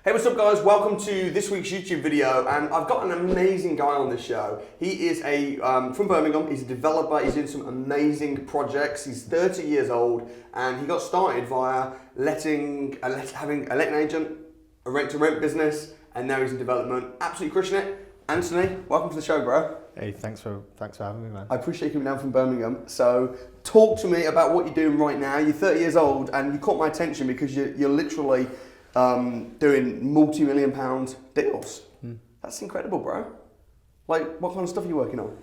Hey, what's up guys? Welcome to this week's YouTube video, and I've got an amazing guy on the show. He is from Birmingham. He's a developer. He's doing some amazing projects. He's 30 years old, and he got started via having a letting agent, a rent-to-rent business, and now he's in development. Absolutely crushing it. Anthony, welcome to the show, bro. Hey, thanks for having me, man. I appreciate you coming down from Birmingham. So, talk to me about what you're doing right now. You're 30 years old, and you caught my attention because you're literally doing multi-million-pound deals. That's incredible, bro. Like, what kind of stuff are you working on?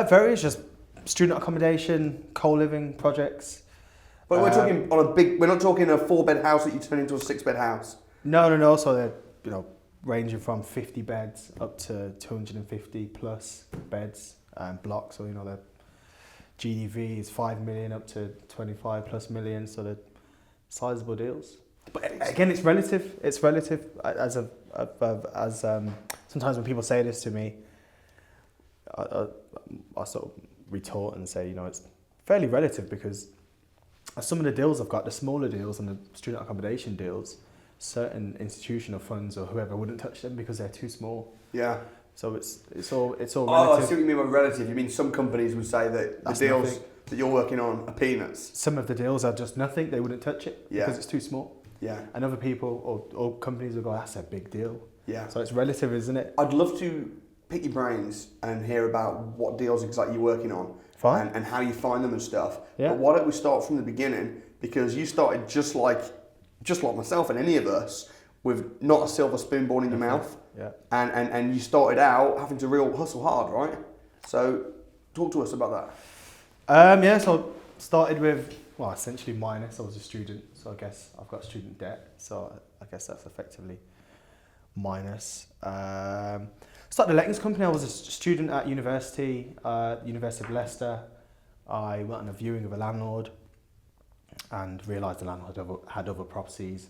Various, just student accommodation, co-living projects. But we're talking on we're not talking a 4-bed house that you turn into a 6-bed house. No. So they're, ranging from 50 beds up to 250 plus beds and blocks. So, the GDV is 5 million up to 25 plus million. So they're sizable deals. But again, it's relative. It's relative. As sometimes when people say this to me, I sort of retort and say, it's fairly relative because some of the deals I've got, the smaller deals and the student accommodation deals, certain institutional funds or whoever wouldn't touch them because they're too small. Yeah. So it's all relative. Oh, I see what you mean by relative. You mean some companies would say that the deals nothing. That you're working on are peanuts. Some of the deals are just nothing. They wouldn't touch it because it's too small. Yeah. And other people or companies will go, that's a big deal. Yeah. So it's relative, isn't it? I'd love to pick your brains and hear about what deals exactly you're working on. Fine. And how you find them and stuff. Yeah. But why don't we start from the beginning? Because you started just like myself and any of us with not a silver spoon born in your mouth. Yeah. And you started out having to real hustle hard, right? So talk to us about that. So started with, essentially minus. I was a student, so I guess I've got student debt. So I guess that's effectively minus. Started a lettings company. I was a student at University of Leicester. I went on a viewing of a landlord and realised the landlord had other properties.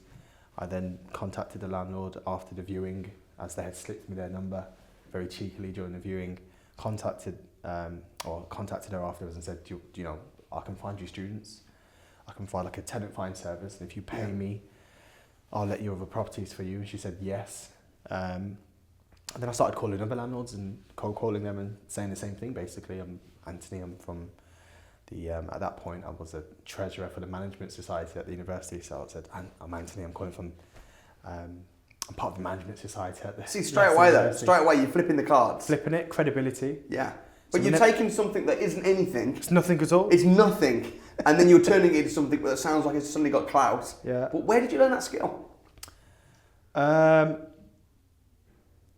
I then contacted the landlord after the viewing, as they had slipped me their number very cheekily during the viewing. Contacted her afterwards and said, I can find you students. I can find like a tenant find service, and if you pay me, I'll let you other properties for you. And she said yes. And then I started calling other landlords and cold calling them and saying the same thing. Basically, I'm Anthony. I'm from the. At that point, I was a treasurer for the management society at the university. So I said, I'm Anthony. I'm calling from. I'm part of the management society at the. See, straight away you're flipping the cards. Flipping it, credibility. Yeah. But you're taking something that isn't anything. It's nothing at all. It's nothing. And then you're turning it into something that sounds like it's suddenly got clout. Yeah. But where did you learn that skill?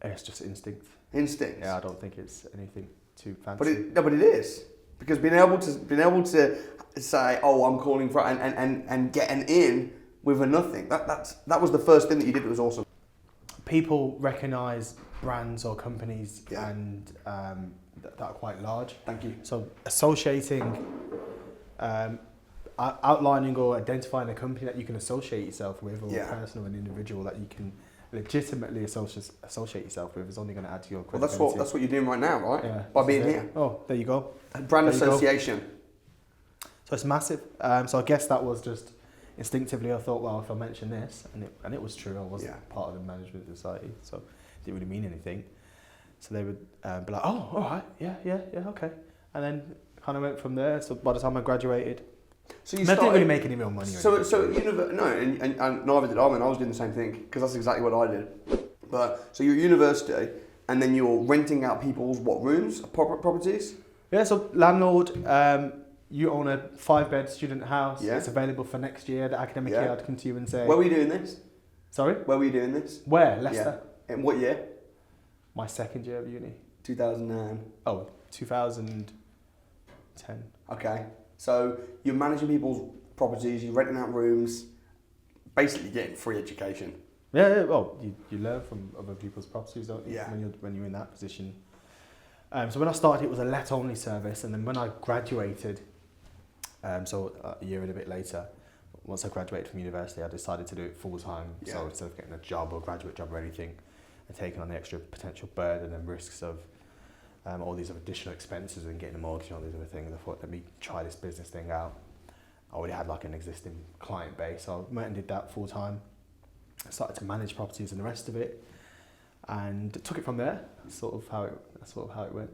It's just instinct. Instinct. Yeah, I don't think it's anything too fancy. But it is. Because being able to say, oh, I'm calling for and get an in with a nothing. That was the first thing that you did that was awesome. People recognise brands or companies and that are quite large. Thank you. So associating, outlining or identifying a company that you can associate yourself with, or a person or an individual that you can legitimately associate yourself with, is only going to add to your credibility. Well, that's what you're doing right now, right? Yeah. By being here. Oh, there you go. Brand association. So it's massive. So I guess that was just instinctively, I thought, well, if I mention this, and it was true, I was part of the management society, so it didn't really mean anything. So they would be like, oh, all right, yeah, okay. And then kind of went from there. So by the time I graduated, so I didn't really make any real money. And neither did I. I was doing the same thing because that's exactly what I did. But so you're at university, and then you're renting out people's rooms, properties? Yeah. So landlord, you own a 5-bed student house. Yeah. It's available for next year. The academic year, I'd come to you and say, where were you doing this? Sorry? Where were you doing this? Where? Leicester. Yeah. In what year? My second year of uni. 2009. Oh, 2010. Okay. So you're managing people's properties, you're renting out rooms, basically getting free education. Yeah. Well, you learn from other people's properties, don't you? Yeah. When you're in that position. So when I started, it was a let-only service, and then when I graduated, so a year and a bit later, once I graduated from university, I decided to do it full-time. Yeah. So instead of getting a job or graduate job or anything, and taking on the extra potential burden and risks of all these other additional expenses and getting a mortgage and all these other things, I thought, let me try this business thing out. I already had like an existing client base, so I went and did that full time. I started to manage properties and the rest of it, and took it from there. That's sort of how it went.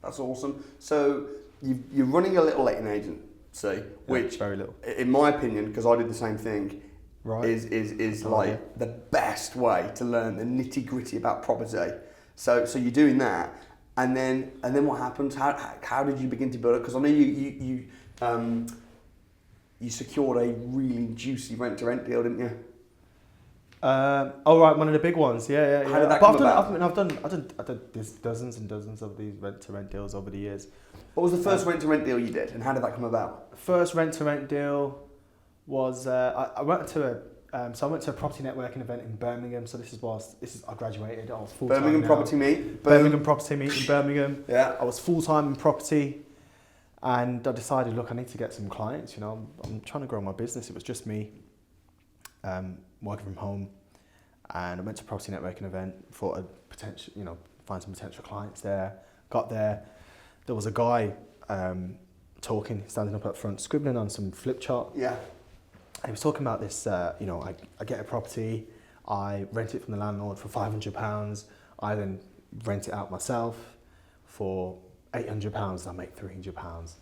That's awesome. So you're running a little letting agency, which, very little, in my opinion, because I did the same thing, right, is like the best way to learn the nitty gritty about property. So you're doing that, and then what happens? How did you begin to build it? Because I know you secured a really juicy rent-to-rent deal, didn't you? Oh right, one of the big ones. Yeah. How did that come about? I've done dozens and dozens of these rent-to-rent deals over the years. What was the first rent-to-rent deal you did, and how did that come about? First rent-to-rent deal was I went to a property networking event in Birmingham. So I graduated. I was full time. Birmingham Property Meet. Birmingham Property Meet in Birmingham. Yeah. I was full time in property, and I decided, look, I need to get some clients. You know, I'm trying to grow my business. It was just me, working from home, and I went to a property networking event for a potential, find some potential clients there. Got there. There was a guy talking, standing up front, scribbling on some flip chart. Yeah. And he was talking about this, I get a property, I rent it from the landlord for £500, I then rent it out myself for £800, and I make £300.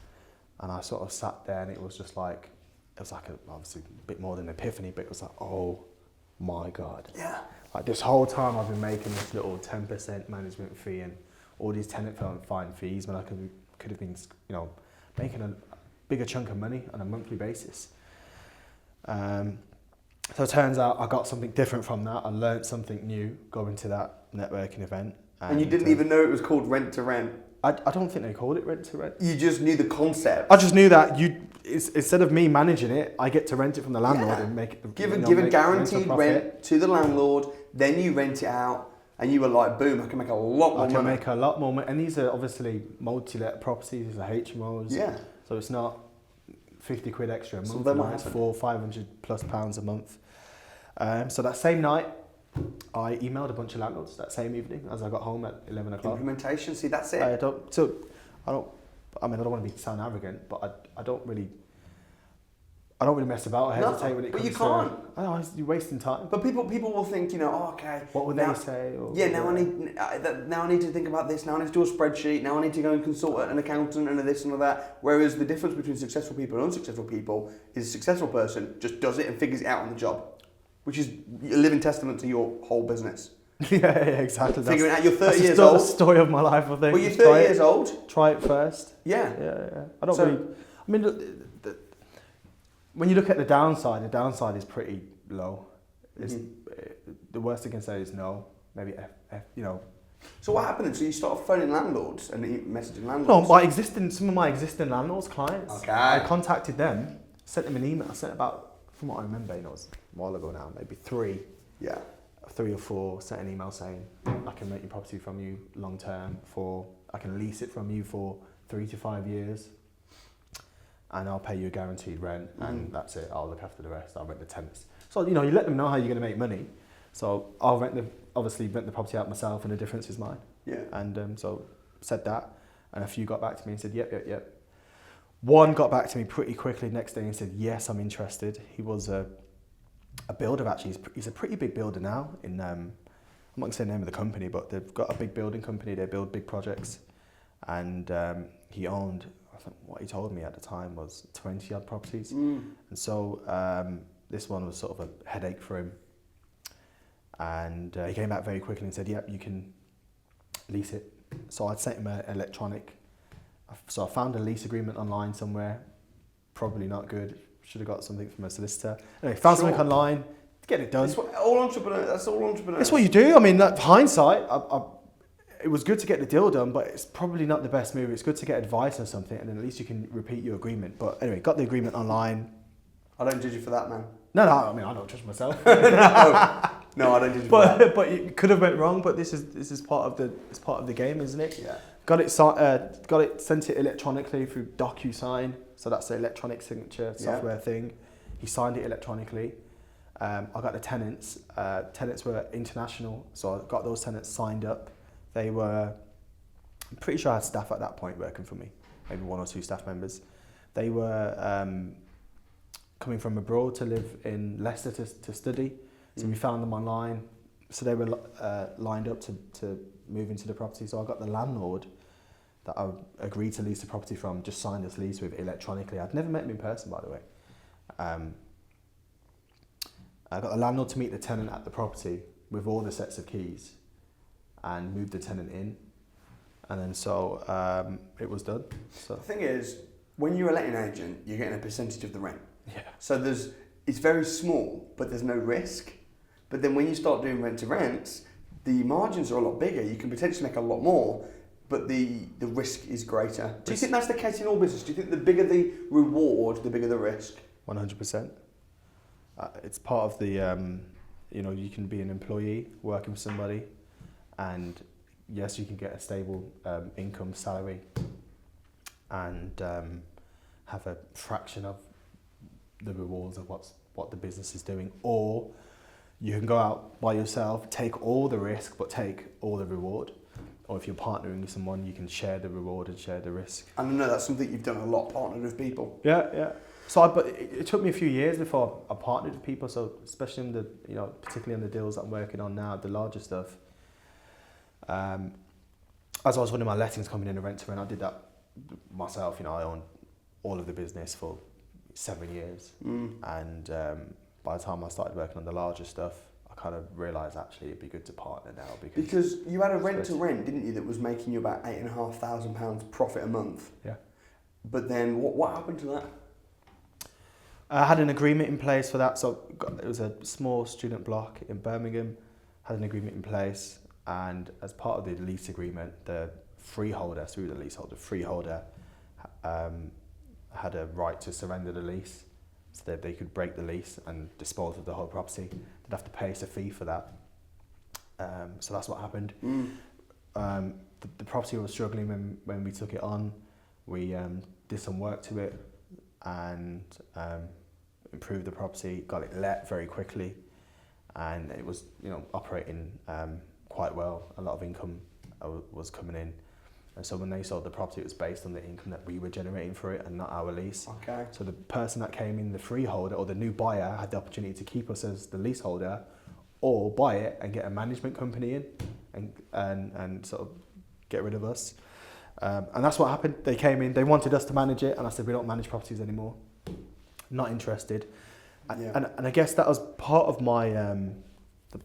And I sort of sat there, and it was obviously a bit more than an epiphany, but it was like, oh my God. Yeah. Like this whole time I've been making this little 10% management fee and all these tenant fine fees when I could have been, making a bigger chunk of money on a monthly basis. So it turns out I got something different from that. I learned something new going to that networking event. And you didn't even know it was called rent-to-rent? I don't think they called it rent-to-rent. You just knew the concept? I just knew that instead of me managing it, I get to rent it from the landlord and give a guaranteed rent to the landlord, then you rent it out, and you were like, boom, I can make a lot more money. I can make a lot more money. And these are obviously multi-let properties, these are HMOs. Yeah. So it's not 50 quid extra a month, it's £400-500+ a month. So that same night, I emailed a bunch of landlords that same evening as I got home at 11 o'clock. Implementation, see, that's it. I don't want to sound arrogant, but I don't really mess about. I hesitate when it comes to... But you can't. I know, you're wasting time. But people will think, okay. What would they say? Now I need to think about this. Now I need to do a spreadsheet. Now I need to go and consult an accountant and this and all that. Whereas the difference between successful people and unsuccessful people is a successful person just does it and figures it out on the job, which is a living testament to your whole business. yeah, exactly. Figuring out you're 30 years old. That's the story of my life, I think. Well, you're 30 years old. Try it first. Yeah. I don't really... I mean, when you look at the downside is pretty low. The worst I can say is no, maybe F. So what happened? So you started phoning landlords and messaging landlords? No, some of my existing landlords, clients. Okay. I contacted them, sent them an email. I sent about, from what I remember, it was a while ago now, maybe 3 or 4, sent an email saying, I can rent your property from you long term I can lease it from you for 3 to 5 years. And I'll pay you a guaranteed rent, and that's it. I'll look after the rest. I'll rent the tenants. So you let them know how you're going to make money. So I'll rent the property out myself, and the difference is mine. Yeah. And so said that, and a few got back to me and said, yep. One got back to me pretty quickly the next day and said, yes, I'm interested. He was a builder actually. He's a pretty big builder now. I'm not going to say the name of the company, but they've got a big building company. They build big projects, and he owned. I think what he told me at the time was 20 odd properties. And so this one was sort of a headache for him. And he came back very quickly and said, yep, you can lease it. So I'd sent him an electronic. So I found a lease agreement online somewhere. Probably not good. Should have got something from a solicitor. Anyway, found something online. Get it done. That's all entrepreneurs. That's what you do. I mean, hindsight, it was good to get the deal done, but it's probably not the best move. It's good to get advice on something, and then at least you can repeat your agreement. But anyway, got the agreement online. I don't judge you for that, man. No, I mean, I don't judge myself. No, I don't judge you for that. But it could have went wrong. But this is part of the game, isn't it? Yeah. Got it sent it electronically through DocuSign. So that's the electronic signature software thing. He signed it electronically. I got the tenants. Tenants were international, so I got those tenants signed up. They were, I'm pretty sure I had staff at that point working for me, maybe 1 or 2 staff members. They were coming from abroad to live in Leicester to study. So we found them online. So they were lined up to move into the property. So I got the landlord that I agreed to lease the property from, just signed this lease with electronically. I'd never met him in person, by the way. I got the landlord to meet the tenant at the property with all the sets of keys and moved the tenant in. And then it was done. So the thing is, when you're a letting agent, you're getting a percentage of the rent. yeah. So it's very small, but there's no risk. But then when you start doing rent to rents, the margins are a lot bigger. You can potentially make a lot more, but the risk is greater. Do you think that's the case in all business? Do you think the bigger the reward, the bigger the risk? 100%. It's part of the, you can be an employee working for somebody, and yes, you can get a stable income salary and have a fraction of the rewards of what the business is doing, or you can go out by yourself, take all the risk, but take all the reward. Or if you're partnering with someone, you can share the reward and share the risk. And I know that's something you've done a lot, partnered with people. Yeah. So, but it took me a few years before I partnered with people. So, especially in the, particularly in the deals that I'm working on now, the larger stuff. As I was running my lettings company in a rent to rent, I did that myself. I owned all of the business for 7 years, and by the time I started working on the larger stuff, I kind of realised actually it'd be good to partner now because you had a rent to rent, didn't you, that was making you about £8,500 profit a month. Yeah. But then what happened to that? I had an agreement in place for that. So it was a small student block in Birmingham. Had an agreement in place, and as part of the lease agreement, the freeholder, through the leaseholder, had a right to surrender the lease, so that they could break the lease and dispose of the whole property. They'd have to pay us a fee for that. So that's what happened. The property was struggling when we took it on. We did some work to it and improved the property, got it let very quickly, and it was operating quite well. A lot of income was coming in. And so when they sold the property, it was based on the income that we were generating for it and not our lease. Okay. So the person that came in, the freeholder or the new buyer, had the opportunity to keep us as the leaseholder or buy it and get a management company in and sort of get rid of us. And that's what happened. They came in, they wanted us to manage it, and I said, we don't manage properties anymore. Not interested. Yeah. And I guess that was part of my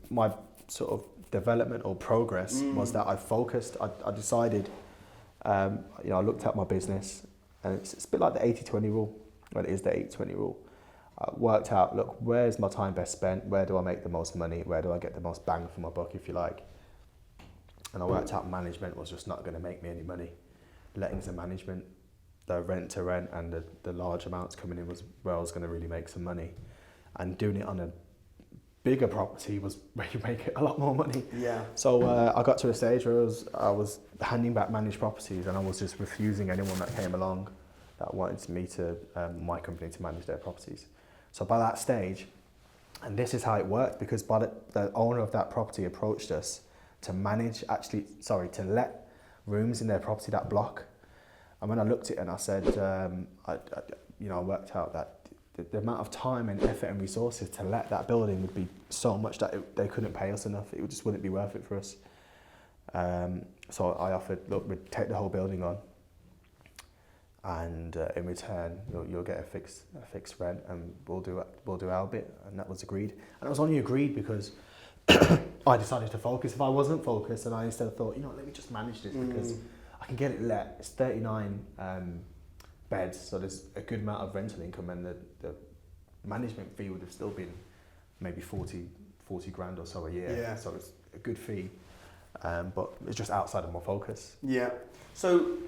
my sort of development or progress, was that I focused, I decided, I looked at my business, and it's a bit like the 80-20 rule. Well, it is the 80-20 rule. I worked out, look, where's my time best spent? Where do I make the most money? Where do I get the most bang for my buck, if you like? And I worked out management was just not going to make me any money. Lettings and management, the rent to rent and the large amounts coming in was where I was going to really make some money. And doing it on a bigger property was where you make a lot more money. Yeah. So I got to a stage where I was handing back managed properties, and I was just refusing anyone that came along that wanted me to, my company to manage their properties. So by that stage, and this is how it worked, because by the owner of that property approached us to to let rooms in their property, that block. And when I looked at it and I said, I worked out that the amount of time and effort and resources to let that building would be so much that they couldn't pay us enough. It just wouldn't be worth it for us. So I offered, look, we'd take the whole building on, and in return you'll get a fixed rent, and we'll do our bit. And that was agreed. And it was only agreed because I decided to focus. If I wasn't focused, and I instead thought, let me just manage this because I can get it let. It's 39 beds, so there's a good amount of rental income, and the management fee would have still been maybe 40 grand or so a year. Yeah. So it's a good fee, but it's just outside of my focus. Yeah. So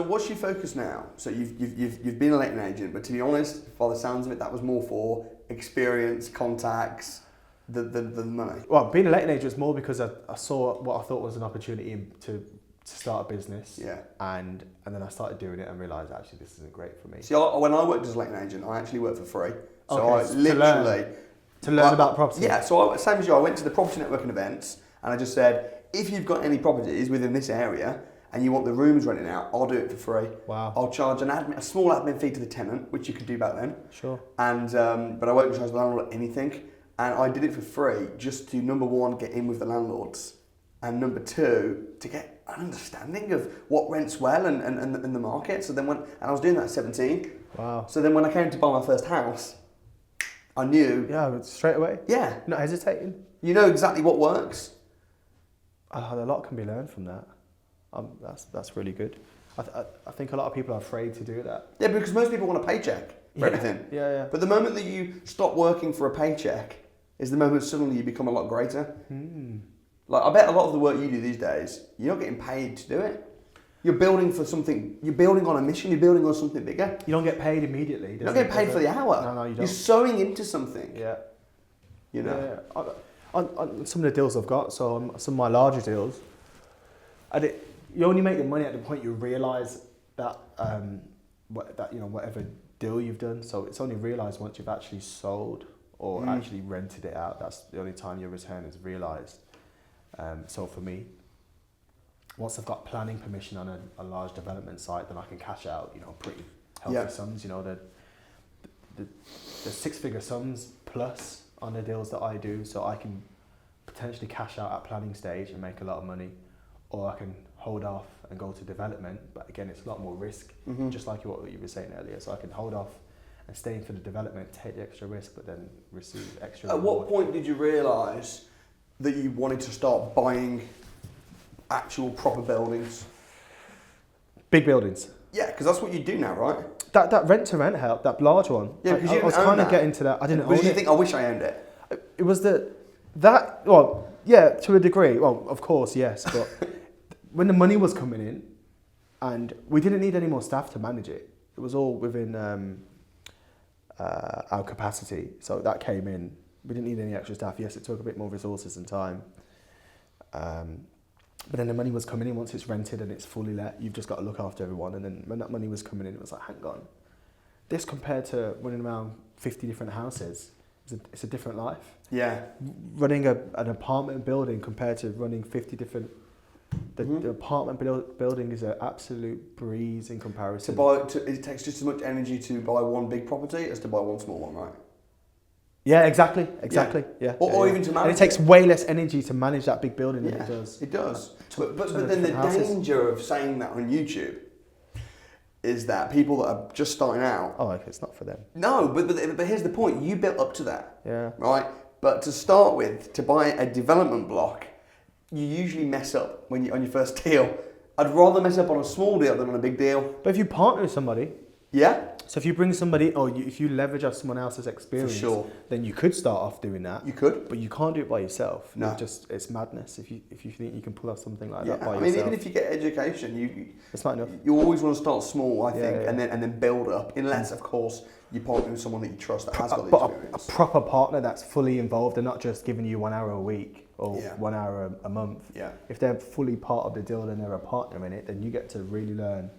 what's your focus now? So you've been a letting agent, but to be honest, by the sounds of it, that was more for experience, contacts, the money. Well, being a letting agent was more because I saw what I thought was an opportunity to start a business. Yeah. And then I started doing it and realised actually this isn't great for me. See, when I worked as a letting agent, I actually worked for free. So Okay, I literally to learn about property. Yeah. So same as you, I went to the property networking events, and I just said, if you've got any properties within this area and you want the rooms rented out, I'll do it for free. Wow. I'll charge a small admin fee to the tenant, which you could do back then. Sure. And but I won't charge the landlord anything. And I did it for free just to, number one, get in with the landlords, and number two, to get an understanding of what rents well and the market. So then and I was doing that at 17. Wow. So then when I came to buy my first house, I knew. Yeah, but straight away? Yeah. Not hesitating? You know exactly what works. A lot can be learned from that. That's really good. I think a lot of people are afraid to do that. Yeah, because most people want a paycheck for everything. Yeah. But the moment that you stop working for a paycheck is the moment suddenly you become a lot greater. Like, I bet a lot of the work you do these days, you're not getting paid to do it. You're building for something, you're building on a mission, you're building on something bigger. You don't get paid immediately. You're not getting paid for the hour. No, you don't. You're sowing into something. Yeah. You know? Yeah. On some of the deals I've got, so on some of my larger deals, you only make the money at the point you realise that, whatever deal you've done. So it's only realised once you've actually sold or actually rented it out. That's the only time your return is realised. So for me, once I've got planning permission on a large development site, then I can cash out, pretty healthy sums. The six-figure sums plus on the deals that I do, so I can potentially cash out at planning stage and make a lot of money, or I can hold off and go to development. But again, it's a lot more risk, just like what you were saying earlier. So I can hold off and stay in for the development, take the extra risk, but then receive extra At reward. what point did you realise that you wanted to start buying actual proper buildings? Big buildings. Yeah, because that's what you do now, right? That rent to rent help, that large one. Yeah, because I you was didn't own kind of that. getting to that. I didn't But own did you it. think, I wish I owned it? It was to a degree. Well, of course, yes. But when the money was coming in, and we didn't need any more staff to manage it, it was all within our capacity. So that came in. We didn't need any extra staff. Yes, it took a bit more resources and time. But then the money was coming in once it's rented and it's fully let. You've just got to look after everyone. And then when that money was coming in, it was like, hang on. This compared to running around 50 different houses, it's a different life. Yeah. Running an apartment building compared to running 50 different... The apartment building is an absolute breeze in comparison. It takes just as much energy to buy one big property as to buy one small one, right? Yeah, exactly. Yeah. Or even to manage. And it takes way less energy to manage that big building than Yeah, it does. it does. But then the danger of saying that on YouTube is that people that are just starting out... Oh, okay, it's not for them. No, but here's the point. You built up to that. Yeah. Right? But to start with, to buy a development block, you usually mess up on your first deal. I'd rather mess up on a small deal than on a big deal. But if you partner with somebody... Yeah? So if you bring somebody, if you leverage off someone else's experience, For sure. then you could start off doing that. You could. But you can't do it by yourself. No. It's madness if you think you can pull off something like Yeah. that by I mean, yourself. even if you get education, it's not enough. you always want to start small, I think, Yeah. and then build up. Unless, of course, you partner with someone that you trust that has got the But experience. a proper partner that's fully involved and not just giving you 1 hour a week or 1 hour a month. Yeah. If they're fully part of the deal and they're a partner in it, then you get to really learn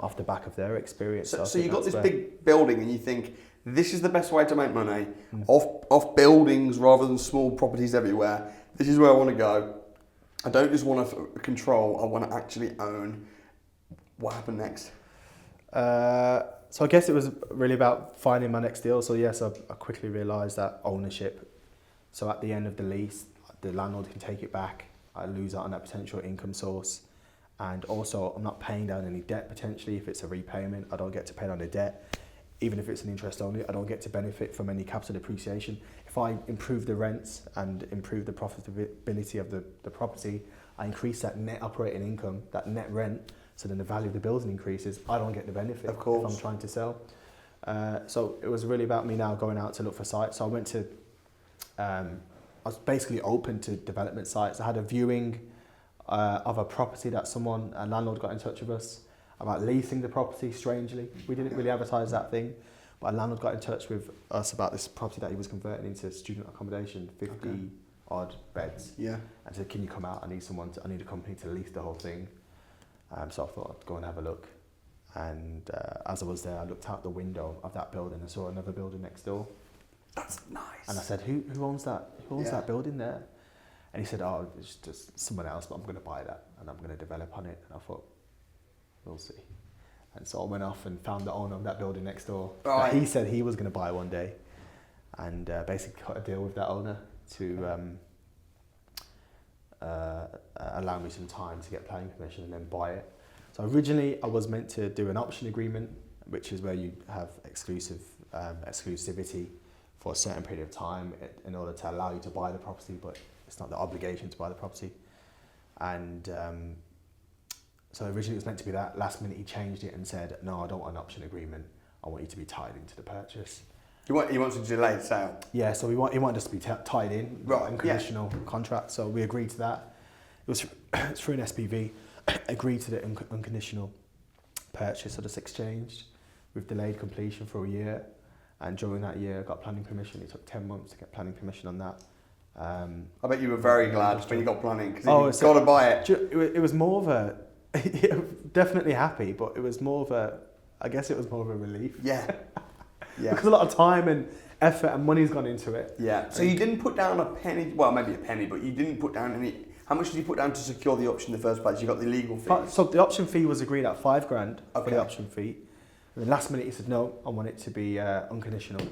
off the back of their experience. So you've got this big building and you think, this is the best way to make money off buildings rather than small properties everywhere. This is where I want to go. I don't just want to control, I want to actually own. What happened next? So I guess it was really about finding my next deal. So yes, I quickly realised that ownership. So at the end of the lease, the landlord can take it back. I lose out on that potential income source. And also, I'm not paying down any debt potentially. If it's a repayment, I don't get to pay down the debt. Even if it's an interest only, I don't get to benefit from any capital depreciation. If I improve the rents and improve the profitability of the property, I increase that net operating income, that net rent, so then the value of the building increases. I don't get the benefit of course. if I'm trying to sell. So it was really about me now going out to look for sites. So I went to, I was basically open to development sites. I had a viewing of a property that a landlord got in touch with us about leasing the property, strangely. We didn't really advertise that thing, but a landlord got in touch with us about this property that he was converting into student accommodation, 50 odd beds. Yeah. And said, can you come out? I need a company to lease the whole thing. So I thought I'd go and have a look. And as I was there, I looked out the window of that building and saw another building next door. That's nice. And I said, who owns that? Who owns that building there? And he said, it's just someone else, but I'm going to buy that and I'm going to develop on it. And I thought, we'll see. And so I went off and found the owner of that building next door. Right. He said he was going to buy it one day. and basically got a deal with that owner to allow me some time to get planning permission and then buy it. So originally I was meant to do an option agreement, which is where you have exclusivity for a certain period of time in order to allow you to buy the property, but it's not the obligation to buy the property. And so originally it was meant to be that. Last minute he changed it and said, no, I don't want an option agreement. I want you to be tied into the purchase. He wants to delay the sale? Yeah, so he wanted us to be tied in, right, unconditional contract. So we agreed to that. It's through an SPV, agreed to the unconditional purchase. So this exchanged. We've delayed completion for a year. And during that year, I got planning permission. It took 10 months to get planning permission on that. I bet you were very glad when you got planning, because you've got to buy it. It was more of a, definitely happy, but it was more of a, I guess it was more of a relief. Yeah. Yeah. Because a lot of time and effort and money's gone into it. Yeah. So you didn't put down a penny, well, maybe a penny, but you didn't put down any. How much did you put down to secure the option in the first place? You got the legal fee. So the option fee was agreed at $5,000 for the option fee. And then last minute he said, no, I want it to be unconditional.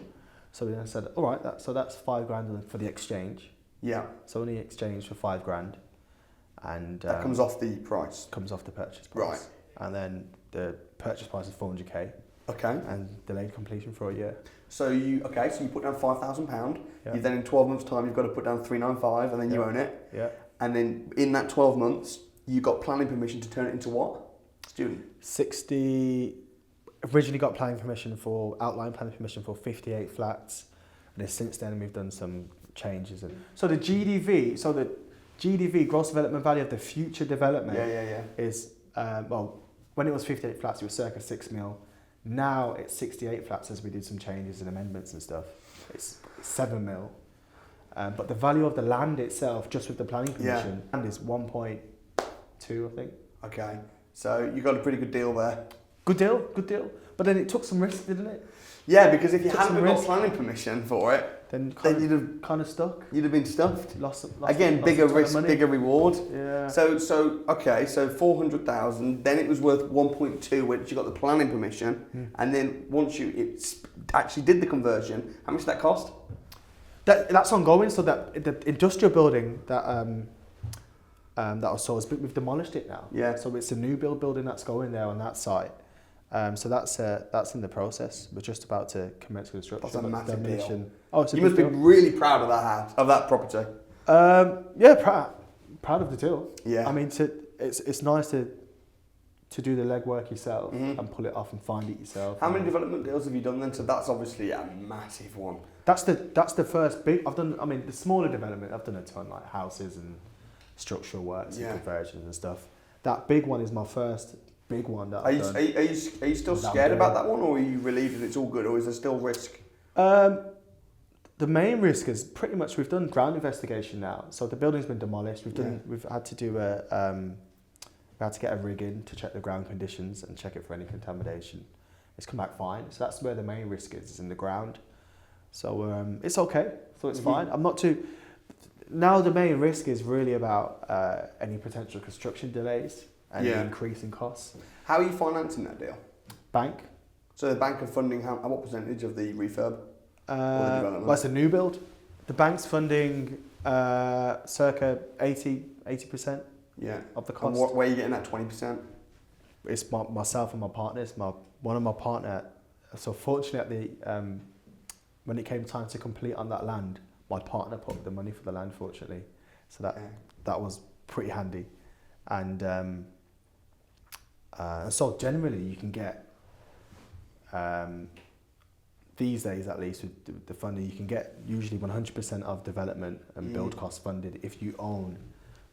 So then I said, all right, so that's $5,000 for the exchange. Yeah. So only exchange for $5,000. And that comes off the price? Comes off the purchase price. Right. And then the purchase price is $400K. Okay. And delayed completion for a year. So you put down £5,000. Yeah. You then in 12 months' time you've got to put down 395, and then you own it. Yeah. And then in that 12 months you got planning permission to turn it into what? Student. Originally got outline planning permission for 58 flats, and then since then we've done some changes. So the GDV, gross development value of the future development, is when it was 58 flats, it was circa 6 mil. Now it's 68 flats as we did some changes and amendments and stuff. It's 7 mil. But the value of the land itself, just with the planning permission, is 1.2, I think. Okay. So you got a pretty good deal there. Good deal. But then it took some risk, didn't it? Yeah, because if you hadn't got planning permission for it, then you'd have kind of stuck. You'd have been stuffed. Bigger risk, bigger reward. Yeah. So 400,000. Then it was worth 1.2 once you got the planning permission, and then once you actually did the conversion, how much did that cost? That's ongoing. So that the industrial building that that was sold, we've demolished it now. Yeah. So it's a new building that's going there on that site. So that's in the process. We're just about to commence construction. That's a massive deal. You must be really proud of that house, of that property. Proud of the deal. Yeah. I mean, it's nice to do the legwork yourself and pull it off and find it yourself. How many development deals have you done then? So that's obviously a massive one. That's the first big. I've done. I mean, the smaller development, I've done a ton, like houses and structural works and conversions and stuff. That big one is my first big one that I've done. Are you still scared about that one, or are you relieved that it's all good, or is there still risk? The main risk is pretty much we've done ground investigation now. So the building's been demolished. We've had to do we had to get a rig in to check the ground conditions and check it for any contamination. It's come back fine. So that's where the main risk is in the ground. So it's okay. So it's fine. I'm not too. Now the main risk is really about any potential construction delays and the increase in costs. How are you financing that deal? Bank. So the bank are funding what percentage of the refurb or the development? Well, it's a new build. The bank's funding circa 80% of the cost. And where are you getting that 20%? It's myself and my partners. One of my partner. So fortunately, when it came time to complete on that land, my partner put up the money for the land, fortunately. So that was pretty handy. And so generally you can get, these days at least with the funding, you can get usually 100% of development and build costs funded if you own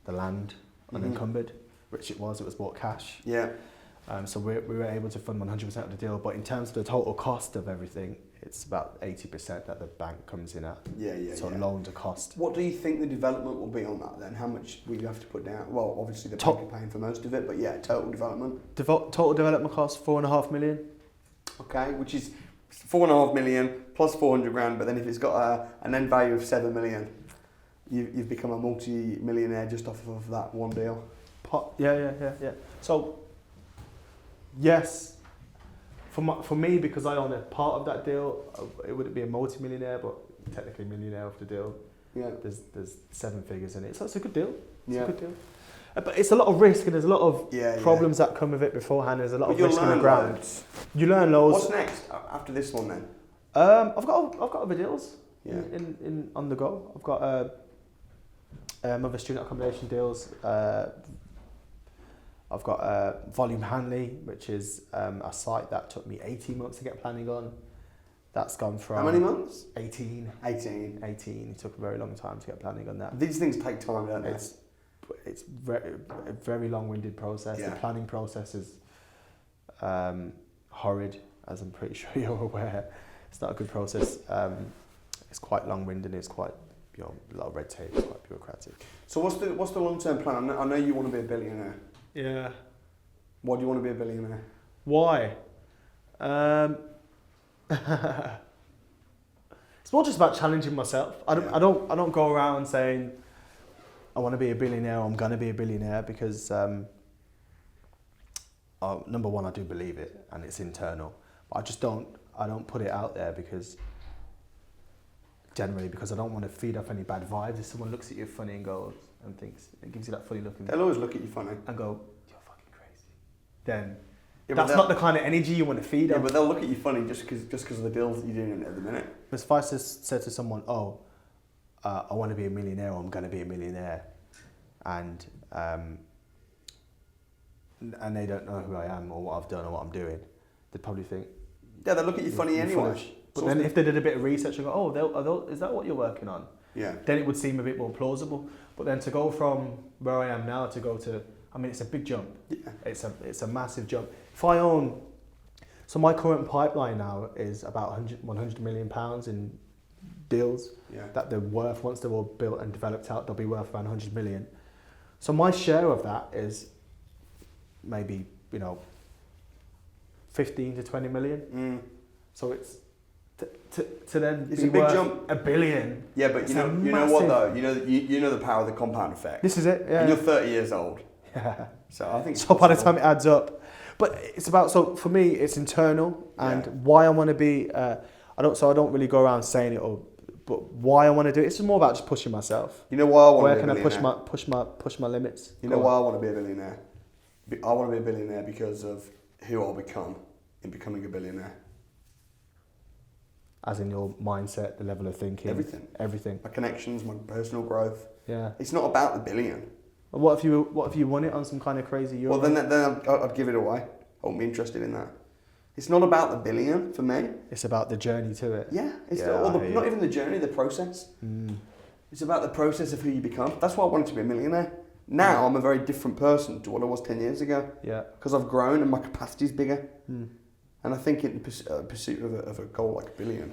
the land unencumbered, which it was bought cash. Yeah. So we were able to fund 100% of the deal, but in terms of the total cost of everything, it's about 80% that the bank comes in at. So loan to cost. What do you think the development will be on that then? How much will you have to put down? Well, obviously the bank are paying for most of it, but total development. Total development cost $4.5 million. Okay, which is 4.5 million plus 400 grand, but then if it's got an end value of 7 million, you've become a multi-millionaire just off of that one deal. Yeah. So, yes, for me, because I own a part of that deal, it wouldn't be a multi-millionaire, but technically millionaire off the deal. Yeah. There's 7 figures in it, so it's a good deal. It's Yeah. a good deal. But it's a lot of risk, and there's a lot of problems that come with it beforehand. There's a lot of risk on the ground. You learn loads. What's next after this one then? I've got other deals in on the go. I've got other student accommodation deals. I've got Volume Hanley, which is a site that took me 18 months to get planning on. That's gone from... How many months? 18. 18. It took a very long time to get planning on that. These things take time, don't they? It's a very long-winded process. Yeah. The planning process is horrid, as I'm pretty sure you're aware. It's not a good process. It's quite long-winded. It's quite, a lot of red tape. It's quite bureaucratic. So what's the long-term plan? I know you want to be a billionaire. Yeah. Why do you want to be a billionaire? Why? It's more just about challenging myself. I don't go around saying I want to be a billionaire or I'm going to be a billionaire because number one, I do believe it and it's internal. But I don't put it out there because I don't want to feed off any bad vibes. If someone looks at you funny and goes and thinks, it gives you that funny look. They'll always look at you funny. And go, you're fucking crazy. Then that's not the kind of energy you want to feed off. Yeah, but they'll look at you funny just because of the deals that you're doing at the minute. If I said to someone, I want to be a millionaire or I'm going to be a millionaire, and they don't know who I am or what I've done or what I'm doing, they'd probably think... Yeah, they'll look at you funny anyway. But then if they did a bit of research and go, is that what you're working on? Yeah. Then it would seem a bit more plausible. But then to go from where I am now to go to... it's a big jump. Yeah. It's a massive jump. If I own... So my current pipeline now is about 100 million pounds in deals that they're worth. Once they're all built and developed out, they'll be worth around 100 million. So my share of that is maybe, 15 to 20 million. Mm. So it's to then it's be a big worth jump. $1 billion. Yeah, but you know what though? You know the power of the compound effect. This is it. Yeah. And you're 30 years old. Yeah. So I think. So by the time it adds up, but it's about. So for me, it's internal and why I want to be. I don't really go around saying it but why I want to do it. It's just more about just pushing myself. You know why I want to be a billionaire? billionaire? Where can I push my limits? You know why I want to be a billionaire? I want to be a billionaire because of who I'll become in becoming a billionaire. As in your mindset, the level of thinking, everything. My connections, my personal growth. Yeah. It's not about the billion. Well, what if you won it on some kind of crazy Euro? Well, then I'd give it away. I wouldn't be interested in that. It's not about the billion for me. It's about the journey to it. Yeah, not even the journey, the process. Mm. It's about the process of who you become. That's why I wanted to be a millionaire. Now I'm a very different person to what I was 10 years ago. Yeah. Because I've grown and my capacity's bigger. Mm. And I think in pursuit of a goal like a billion.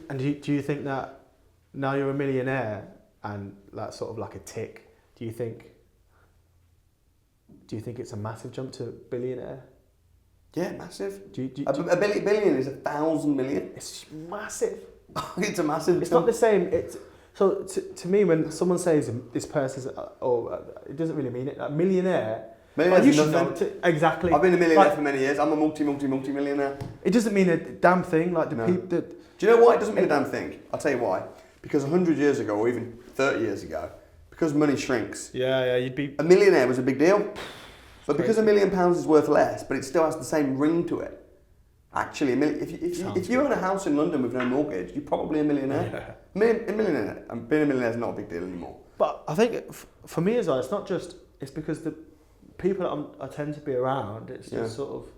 And do you think that now you're a millionaire and that's sort of like a tick, do you think it's a massive jump to billionaire? Yeah, massive. A billion is 1,000 million. It's massive. It's a massive. It's not the same. So to me, when someone says this person's, it doesn't really mean it. Like millionaire. Millionaire's nothing. Exactly. I've been a millionaire for many years. I'm a multi-millionaire. It doesn't mean a damn thing. Like people. Do you know why it doesn't mean a damn thing? I'll tell you why. Because 100 years ago, or even 30 years ago, because money shrinks. Yeah, you'd be. A millionaire was a big deal. But because £1 million is worth less, but it still has the same ring to it. Actually, if you own a house in London with no mortgage, you're probably a millionaire. Yeah. A millionaire. And being a millionaire is not a big deal anymore. But I think for me as well, it's not just. It's because the people that I tend to be around. It's just sort of.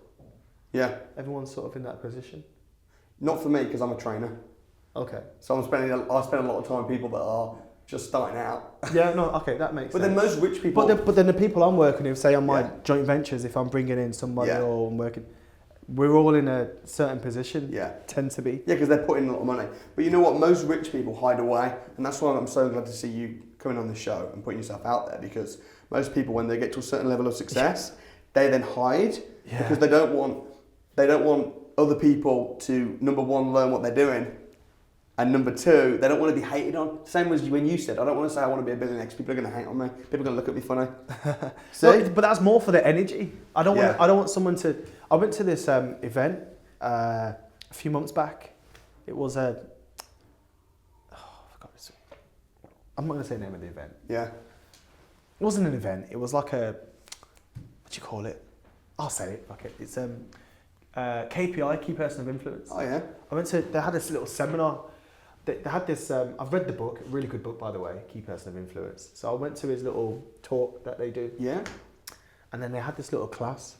Yeah. Everyone's sort of in that position. Not for me, because I'm a trainer. Okay. So I spend a lot of time with people that are just starting out. Yeah, no, okay, that makes sense. But then most rich people... But then the people I'm working with, say on my joint ventures, if I'm bringing in somebody or I'm working, we're all in a certain position, tend to be. Yeah, because they're putting a lot of money. But you know what, most rich people hide away, and that's why I'm so glad to see you coming on the show and putting yourself out there, because most people, when they get to a certain level of success, they then hide, because they don't want other people to, number one, learn what they're doing, and number two, they don't want to be hated on. Same as when you said, I don't want to say I want to be a billionaire because people are going to hate on me. People are going to look at me funny. See? No, but that's more for the energy. I don't want someone to... I went to this event a few months back. It was a I'm not going to say the name of the event. Yeah. It wasn't an event. It was like a, what do you call it? I'll say it. Okay. It's KPI, key person of influence. Oh yeah. They had this little seminar. They had this, I've read the book, a really good book by the way, Key Person of Influence. So I went to his little talk that they do. Yeah. And then they had this little class.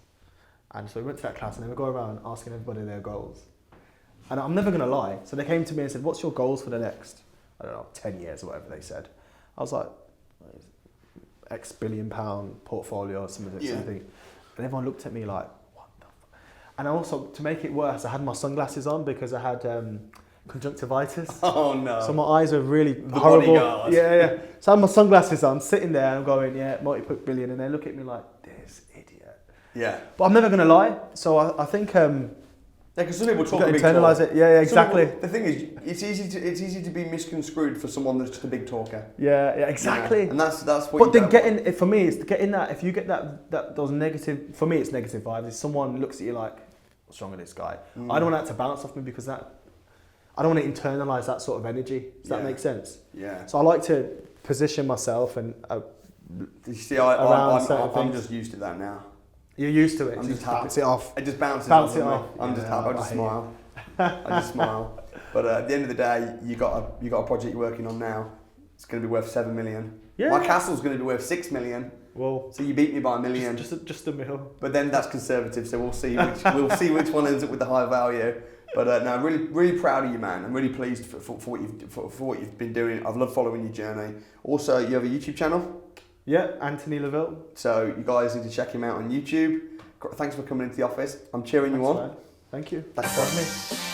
And so we went to that class and they would go around asking everybody their goals. And I'm never going to lie. So they came to me and said, what's your goals for the next, I don't know, 10 years or whatever they said. I was like, X billion pound portfolio or something. Yeah. And everyone looked at me like, what the fuck? And also, to make it worse, I had my sunglasses on because I had conjunctivitis. Oh no. So my eyes were really The horrible. bodyguard. Yeah. So I had my sunglasses on, sitting there and I'm going, yeah, multi-billion. And they look at me like, this idiot. Yeah. But I'm never going to lie. So I think... Yeah, because some people talk a big internalize talk. it. Yeah, exactly. The thing is, it's easy to be misconstrued for someone that's just a big talker. Yeah, exactly. Yeah. And that's what. But then getting, for me, it's getting that. If you get those negative, for me, it's negative vibes. If someone looks at you like, what's wrong with this guy? I don't want that to bounce off me because I don't want to internalize that sort of energy. Does that make sense? Yeah. So I like to position myself and. You see, I'm just used to that now. You're used to it. I'm just bounce it off. It just bounces Bounce it off. off. I'm just happy. I just smile. I just smile. But at the end of the day, you got a project you're working on now. It's going to be worth 7 million. Yeah. My castle's going to be worth 6 million. Well, so you beat me by 1 million. Just a mil. But then that's conservative, so we'll see which one ends up with the high value. But no, I'm really proud of you, man. I'm really pleased for what you've been doing. I've loved following your journey. Also, you have a YouTube channel. Yeah, Anthony Laville. So you guys need to check him out on YouTube. Thanks for coming into the office. I'm cheering you on. Man. Thank you. Thanks for having me.